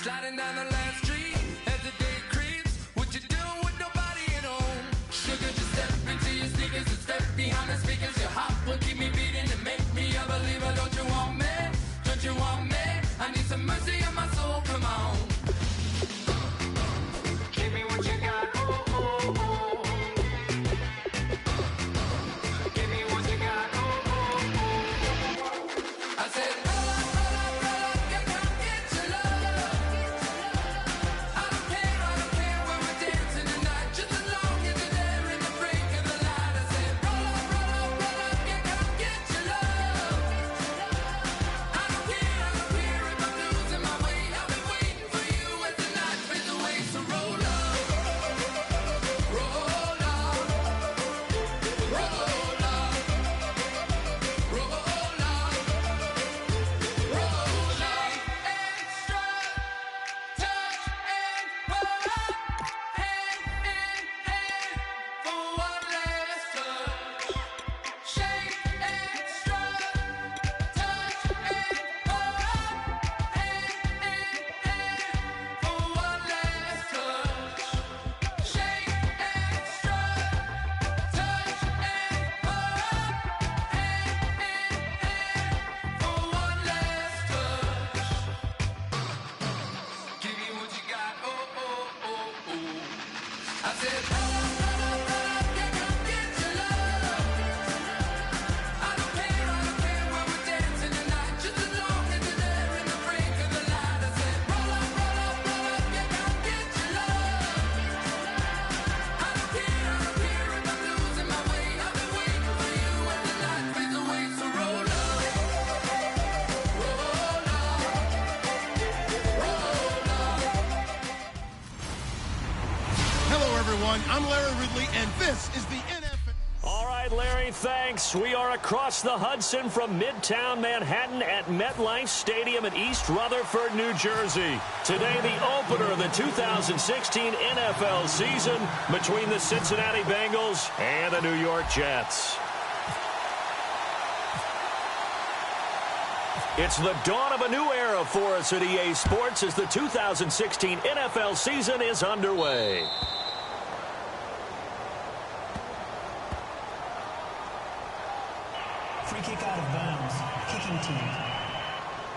Sliding down the last street as the day creeps. What you doing with nobody at home? Sugar, just step into your sneakers and step behind the speakers. Your heart will keep me beating and make me a believer. Don't you want me? Don't you want me? I need some mercy on my soul. Come on. Give me what you got. Oh, oh, oh. Give me what you got. Oh, oh, oh. I said, roll up, yeah, come get your love. I don't care where we're dancing tonight. Just as long as you're there in the break of the light. I said, roll up, yeah, come get your love. I don't care if I'm losing my way. I've been waiting for you as the night fades away. So roll up, roll up, roll up, roll up, roll up. Extra touch and pull up, hand in hand for one last touch. Shake extra touch and pull up, hand in hand for one last touch. Shake extra touch and pull up, hand in hand for one last touch. Give me what you got, oh, oh, oh, oh. I said, roll up, yeah, come get your love. I don't care where we're dancing tonight. Just as long as you're there in the break of the light. I said, roll up, yeah, come get your love. I don't care if I'm losing my way. I've been waiting for you as the night fades away. So roll up, roll up, roll up. Hello, everyone. I'm Larry Ridley, and this is the NFL. All right, Larry, thanks. We are across the Hudson from Midtown Manhattan at MetLife Stadium in East Rutherford, New Jersey. Today, the opener of the 2016 NFL season between the Cincinnati Bengals and the New York Jets. It's the dawn of a new era for us at EA Sports as the 2016 NFL season is underway. Free kick out of bounds. Kicking team.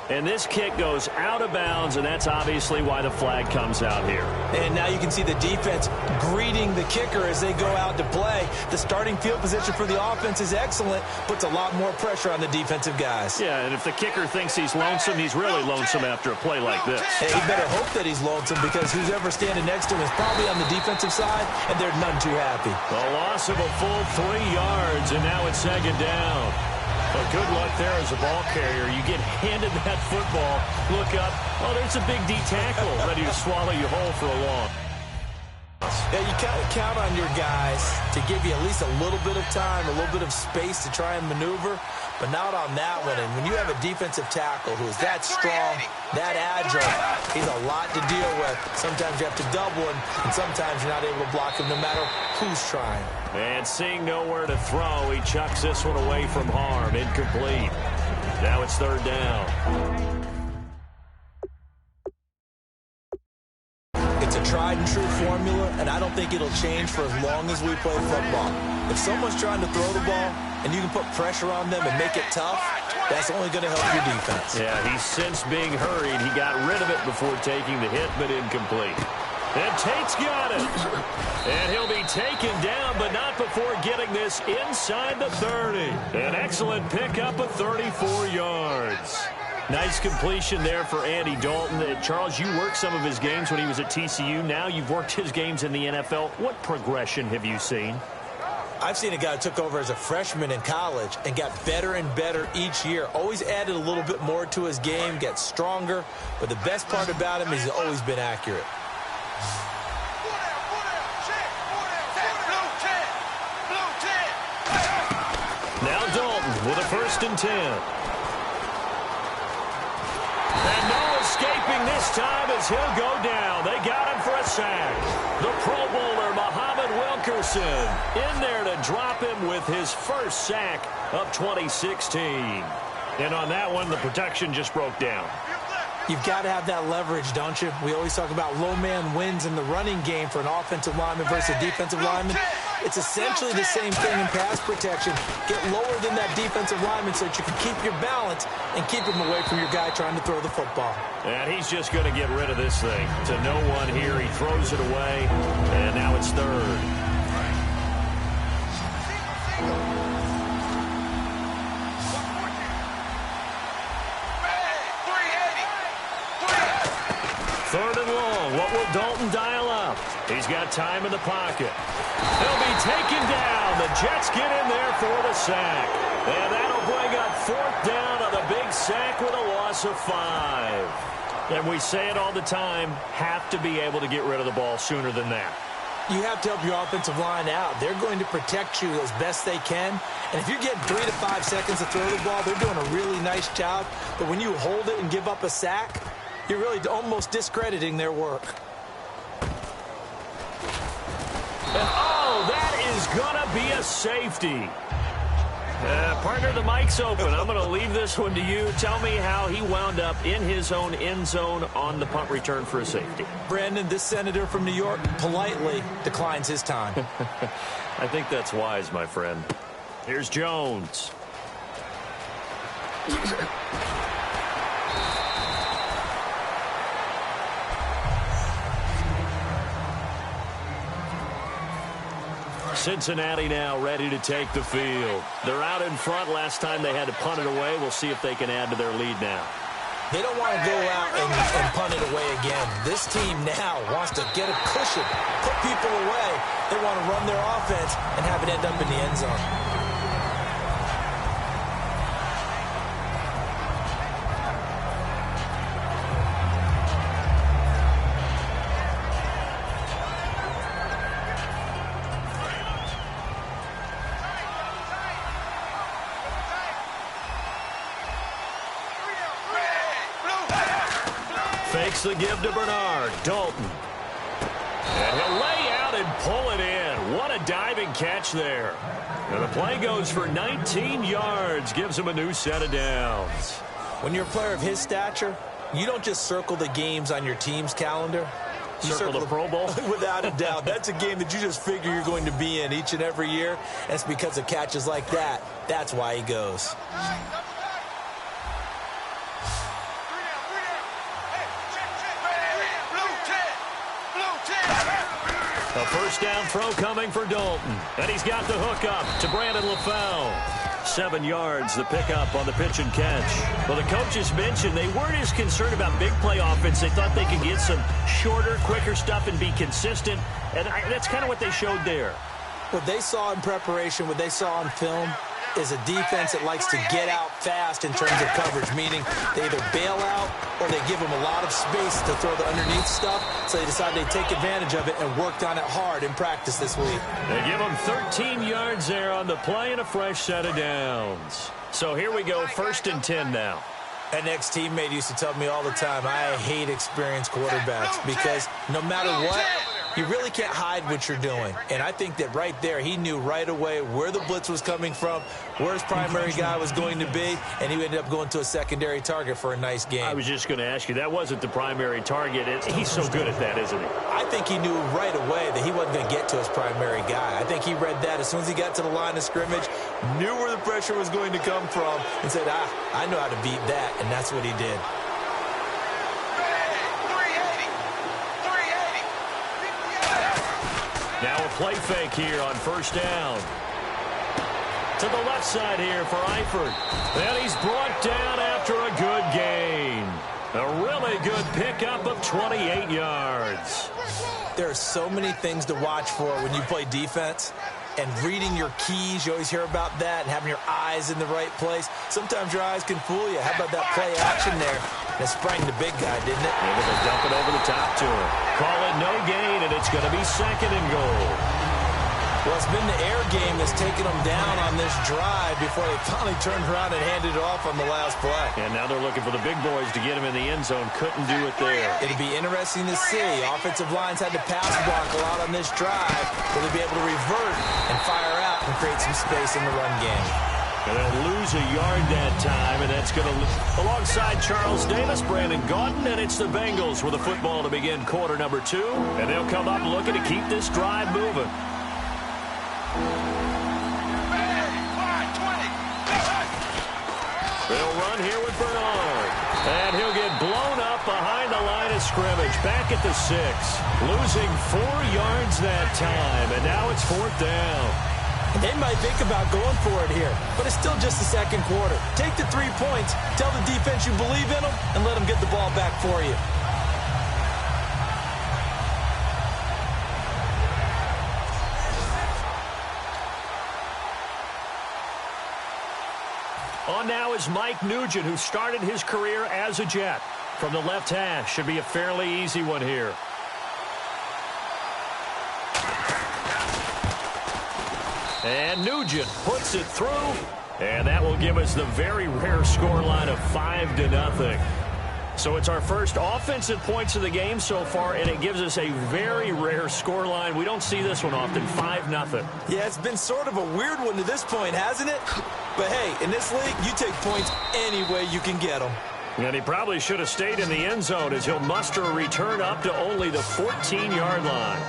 And this kick goes out of bounds, and that's obviously why the flag comes out here. And now you can see the defense greeting the kicker as they go out to play. The starting field position for the offense is excellent, puts a lot more pressure on the defensive guys. Yeah, and if the kicker thinks he's lonesome, he's really lonesome after a play like this. Hey, he better hope that he's lonesome because who's ever standing next to him is probably on the defensive side, and they're none too happy. The loss of a full 3 yards, and now it's second down. But good luck there as a ball carrier. You get handed that football, look up, oh, there's a big D tackle ready to swallow you whole for a long. Yeah, you count on your guys to give you at least a little bit of time, a little bit of space to try and maneuver, but not on that one. And when you have a defensive tackle who is that strong, that agile, he's a lot to deal with. Sometimes you have to double him, and sometimes you're not able to block him no matter who's trying. And seeing nowhere to throw, he chucks this one away from harm. Incomplete. Now it's third down. It's a tried and true formula, and I don't think it'll change for as long as we play football. If someone's trying to throw the ball and you can put pressure on them and make it tough, that's only going to help your defense. Yeah, he's since being hurried. He got rid of it before taking the hit, but incomplete. And Tate's got it. And he'll be taken down, but not before getting this inside the 30. An excellent pickup of 34 yards. Nice completion there for Andy Dalton. Charles, you worked some of his games when he was at TCU. Now you've worked his games in the NFL. What progression have you seen? I've seen a guy who took over as a freshman in college and got better and better each year. Always added a little bit more to his game, gets stronger. But the best part about him is he's always been accurate. Now Dalton with a 1st and 10. And no escaping this time as he'll go down. They got him for a sack. The Pro Bowler, Muhammad Wilkerson, in there to drop him with his first sack of 2016. And on that one, the protection just broke down. You've got to have that leverage, don't you? We always talk about low man wins in the running game for an offensive lineman versus a defensive lineman. It's essentially the same thing in pass protection. Get lower than that defensive lineman so that you can keep your balance and keep him away from your guy trying to throw the football. And he's just going to get rid of this thing. To no one here, he throws it away, and now it's third. Third and long. What will Dalton dial up? He's got time in the pocket. He'll be taken down. The Jets get in there for the sack. And that'll bring up fourth down on a big sack with a loss of 5. And we say it all the time, have to be able to get rid of the ball sooner than that. You have to help your offensive line out. They're going to protect you as best they can. And if you get 3 to 5 seconds to throw the ball, they're doing a really nice job. But when you hold it and give up a sack, you're really almost discrediting their work. And oh, that is going to be a safety. Partner, the mic's open. I'm going to leave this one to you. Tell me how he wound up in his own end zone on the punt return for a safety. Brandon, this senator from New York politely declines his time. I think that's wise, my friend. Here's Jones. Cincinnati now ready to take the field. They're out in front. Last time they had to punt it away. We'll see if they can add to their lead now. They don't want to go out and punt it away again. This team now wants to get a cushion, put people away. They want to run their offense and have it end up in the end zone. Fakes the give to Bernard. Dalton. And he'll lay out and pull it in. What a diving catch there. And the play goes for 19 yards. Gives him a new set of downs. When you're a player of his stature, you don't just circle the games on your team's calendar. You circle the Pro Bowl? Without a doubt. That's a game that you just figure you're going to be in each and every year. And it's because of catches like that. That's why he goes. A first down throw coming for Dalton. And he's got the hook up to Brandon LaFell. 7 yards, the pickup on the pitch and catch. Well, the coaches mentioned they weren't as concerned about big play offense. They thought they could get some shorter, quicker stuff and be consistent. And that's kind of what they showed there. What they saw in preparation, what they saw on film, is a defense that likes to get out fast in terms of coverage, meaning they either bail out or they give them a lot of space to throw the underneath stuff, so they decided they'd take advantage of it and worked on it hard in practice this week. They give them 13 yards there on the play and a fresh set of downs. So here we go, 1st and 10 now. An ex-teammate used to tell me all the time, I hate experienced quarterbacks because no matter what, you really can't hide what you're doing. And I think that right there, he knew right away where the blitz was coming from, where his primary guy was going to be, and he ended up going to a secondary target for a nice game. I was just going to ask you, that wasn't the primary target. He's so good at that, isn't he? I think he knew right away that he wasn't going to get to his primary guy. I think he read that as soon as he got to the line of scrimmage, knew where the pressure was going to come from, and said, I know how to beat that, and that's what he did. Now a play fake here on first down. To the left side here for Eifert. And he's brought down after a good gain. A really good pickup of 28 yards. There are so many things to watch for when you play defense. And reading your keys, you always hear about that, and having your eyes in the right place. Sometimes your eyes can fool you. How about that play action there? And it sprang the big guy, didn't it? Able to dump it over the top to him. Call it no gain, and it's going to be 2nd and goal. Well, it's been the air game that's taken them down on this drive before they finally turned around and handed it off on the last play. And now they're looking for the big boys to get him in the end zone. Couldn't do it there. It'll be interesting to see. Offensive lines had to pass block a lot on this drive. Will they be able to revert and fire out and create some space in the run game? And they'll lose a yard that time, and that's going to, alongside Charles Davis, Brandon Gaudin, and it's the Bengals with the football to begin quarter number 2. And they'll come up looking to keep this drive moving. They'll run here with Bernard. And he'll get blown up behind the line of scrimmage. Back at the 6. Losing 4 yards that time. And now it's 4th down. They might think about going for it here, but it's still just the second quarter. Take the 3 points, tell the defense you believe in them, and let them get the ball back for you. On now is Mike Nugent, who started his career as a Jet. From the left hash, should be a fairly easy one here. And Nugent puts it through, and that will give us the very rare scoreline of 5-0. So it's our first offensive points of the game so far, and it gives us a very rare scoreline. We don't see this one often, 5-0. Yeah, it's been sort of a weird one to this point, hasn't it? But hey, in this league, you take points any way you can get them. And he probably should have stayed in the end zone as he'll muster a return up to only the 14-yard line.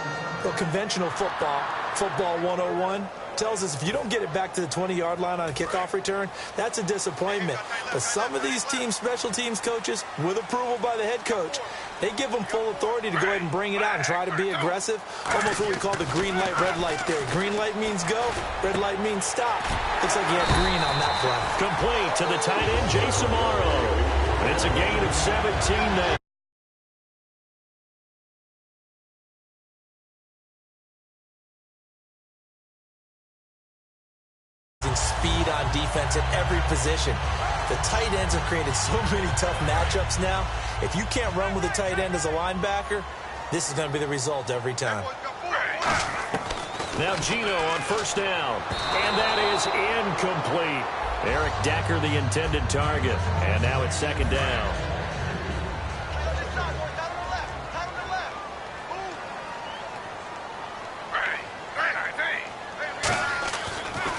Well, conventional football 101, tells us if you don't get it back to the 20-yard line on a kickoff return, that's a disappointment. But some of these teams, special teams coaches, with approval by the head coach, they give them full authority to go ahead and bring it out and try to be aggressive. Almost what we call the green light, red light theory. Green light means go, red light means stop. Looks like you had green on that play. Complete to the tight end, Jason Morrow. And it's a gain of 17 there. Speed on defense at every position. The tight ends have created so many tough matchups now. If you can't run with a tight end as a linebacker, this is going to be the result every time. Now Gino on first down. And that is incomplete. Eric Decker, the intended target. And now it's second down.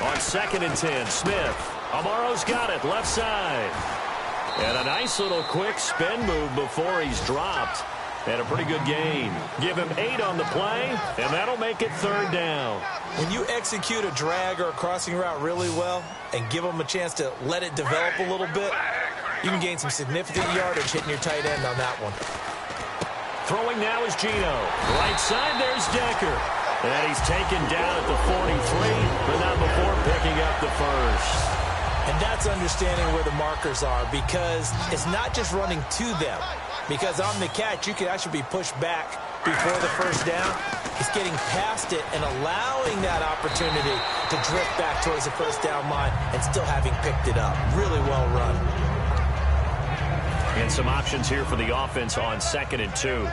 On 2nd and 10, Smith. Amaro's got it, left side. And a nice little quick spin move before he's dropped. And a pretty good gain. Give him 8 on the play, and that'll make it 3rd down. When you execute a drag or a crossing route really well and give them a chance to let it develop a little bit, you can gain some significant yardage hitting your tight end on that one. Throwing now is Gino. Right side, there's Decker. And he's taken down at the 43, but not before picking up the first. And that's understanding where the markers are, because it's not just running to them. Because on the catch, you can actually be pushed back before the first down. It's getting past it and allowing that opportunity to drift back towards the first down line and still having picked it up. Really well run. And some options here for the offense on 2nd and 2.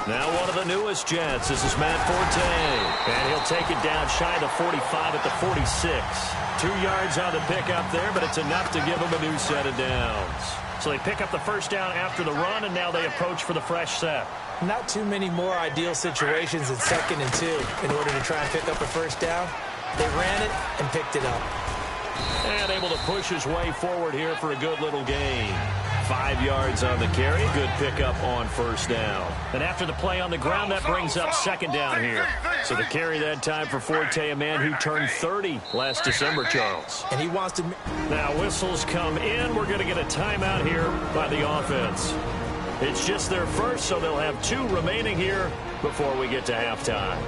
Now one of the newest Jets. This is Matt Forte. And he'll take it down shy of the 45 at the 46. 2 yards on the pickup there, but it's enough to give him a new set of downs. So they pick up the first down after the run, and now they approach for the fresh set. Not too many more ideal situations in 2nd and 2 in order to try and pick up a first down. They ran it and picked it up. And able to push his way forward here for a good little gain. 5 yards on the carry. Good pickup on first down. And after the play on the ground, that brings up 2nd down here. So the carry that time for Forte, a man who turned 30 last December, Charles. And he wants to... Now whistles come in. We're going to get a timeout here by the offense. It's just their first, so they'll have 2 remaining here before we get to halftime.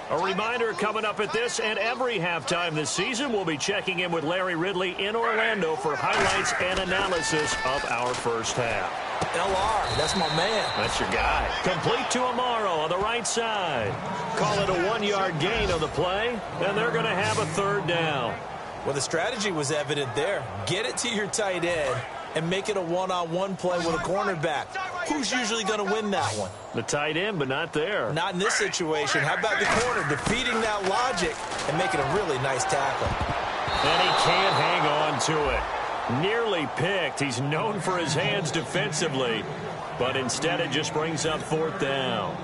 A reminder coming up at this and every halftime this season, we'll be checking in with Larry Ridley in Orlando for highlights and analysis of our first half. LR, that's my man. That's your guy. Complete to Amaro on the right side. Call it a 1-yard gain on the play, and they're going to have a 3rd down. Well, the strategy was evident there. Get it to your tight end and make it a one-on-one play with a cornerback. Who's usually going to win that one? The tight end, but not there. Not in this situation. How about the corner defeating that logic and making a really nice tackle? And he can't hang on to it. Nearly picked. He's known for his hands defensively, but instead it just brings up 4th down.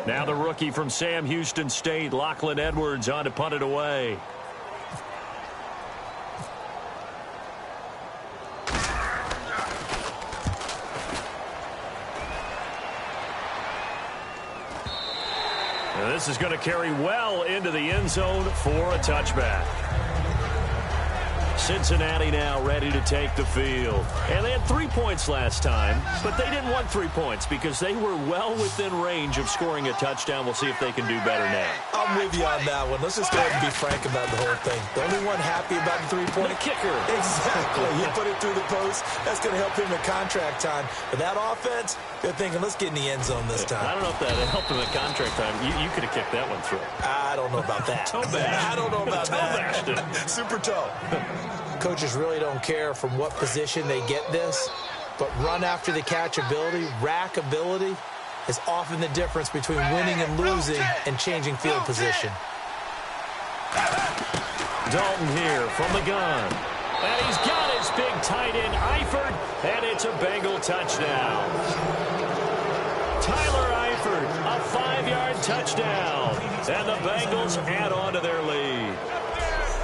Now the rookie from Sam Houston State, Lachlan Edwards, on to punt it away. And this is going to carry well into the end zone for a touchback. Cincinnati now ready to take the field. And they had 3 points last time, but they didn't want 3 points because they were well within range of scoring a touchdown. We'll see if they can do better now. I'm with you on that one. Let's just go ahead and be frank about the whole thing. The only one happy about the three-point kicker. Exactly. He put it through the post. That's going to help him in contract time. But that offense, they're thinking, let's get in the end zone this time. I don't know if that helped him at contract time. You could have kicked that one through. I don't know about that. Toe bash. I don't know about Toe-bashed that. Super toe. Coaches really don't care from what position they get this, but run after the catch ability, rack ability, is often the difference between winning and losing and changing field position. Dalton here from the gun. And he's got his big tight end, Eifert, and it's a Bengal touchdown. Tyler Eifert, a 5-yard touchdown. And the Bengals add on to their lead.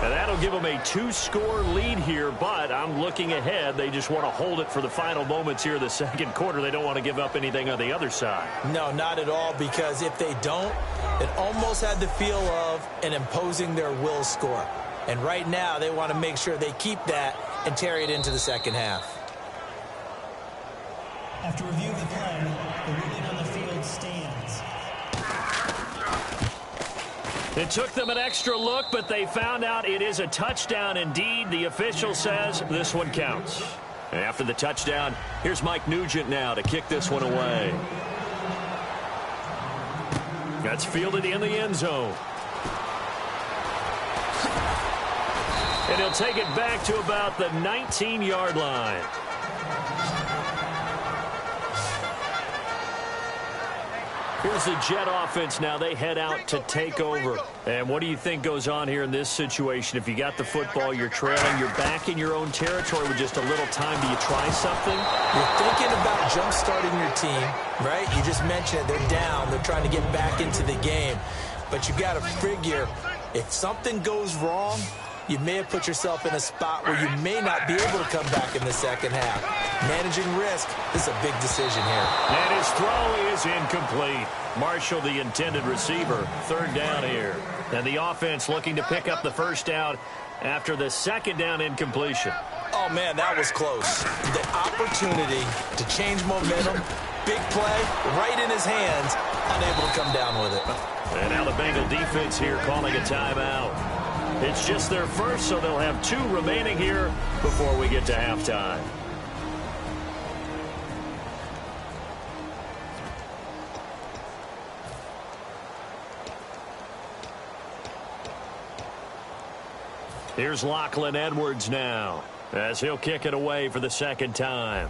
And that'll give them a 2-score lead here, but I'm looking ahead. They just want to hold it for the final moments here of the second quarter. They don't want to give up anything on the other side. No, not at all, because if they don't, it almost had the feel of an imposing their will score. And right now, they want to make sure they keep that and carry it into the second half. After review of the play, the ruling on the field stands. It took them an extra look, but they found out it is a touchdown indeed. The official says this one counts. And after the touchdown, here's Mike Nugent now to kick this one away. That's fielded in the end zone. And he'll take it back to about the 19-yard line. Here's the Jet offense now. They head out to take over. And what do you think goes on here in this situation? If you got the football, you're trailing, you're back in your own territory with just a little time. Do you try something? You're thinking about jump-starting your team, right? You just mentioned it. They're down. They're trying to get back into the game. But you got to figure, if something goes wrong, you may have put yourself in a spot where you may not be able to come back in the second half. Managing risk is a big decision here. And his throw is incomplete. Marshall, the intended receiver, 3rd down here. And the offense looking to pick up the 1st down after the 2nd down incompletion. Oh, man, that was close. The opportunity to change momentum, big play, right in his hands, unable to come down with it. And now the Bengal defense here calling a timeout. It's just their first, so they'll have 2 remaining here before we get to halftime. Here's Lachlan Edwards now, as he'll kick it away for the 2nd time.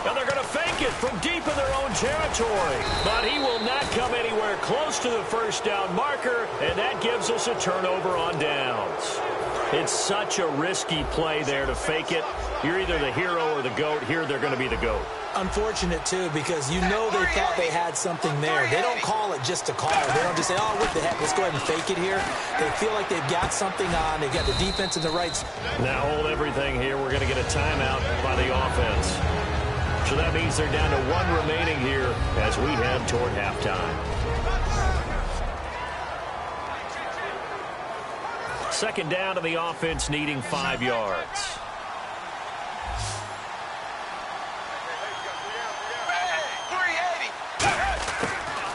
And they're going to fake it from deep in their own territory. But he will not come anywhere close to the 1st down marker, and that gives us a turnover on downs. It's such a risky play there to fake it. You're either the hero or the GOAT. Here they're going to be the GOAT. Unfortunate, too, because you know they thought they had something there. They don't call it just to call it. They don't just say, oh, what the heck, let's go ahead and fake it here. They feel like they've got something on. They've got the defense in the right. Now hold everything here. We're going to get a timeout by the offense. So that means they're down to 1 remaining here as we head toward halftime. 2nd down to the offense, needing 5 yards.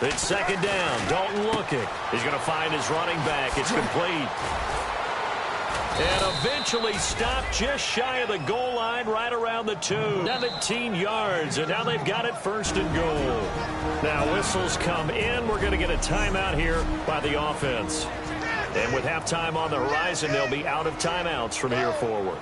It's 2nd down. Dalton looking. He's going to find his running back. It's complete. And eventually stopped just shy of the goal line, right around the 2. 17 yards, and now they've got it 1st and goal. Now whistles come in. We're going to get a timeout here by the offense. And with halftime on the horizon, they'll be out of timeouts from here forward.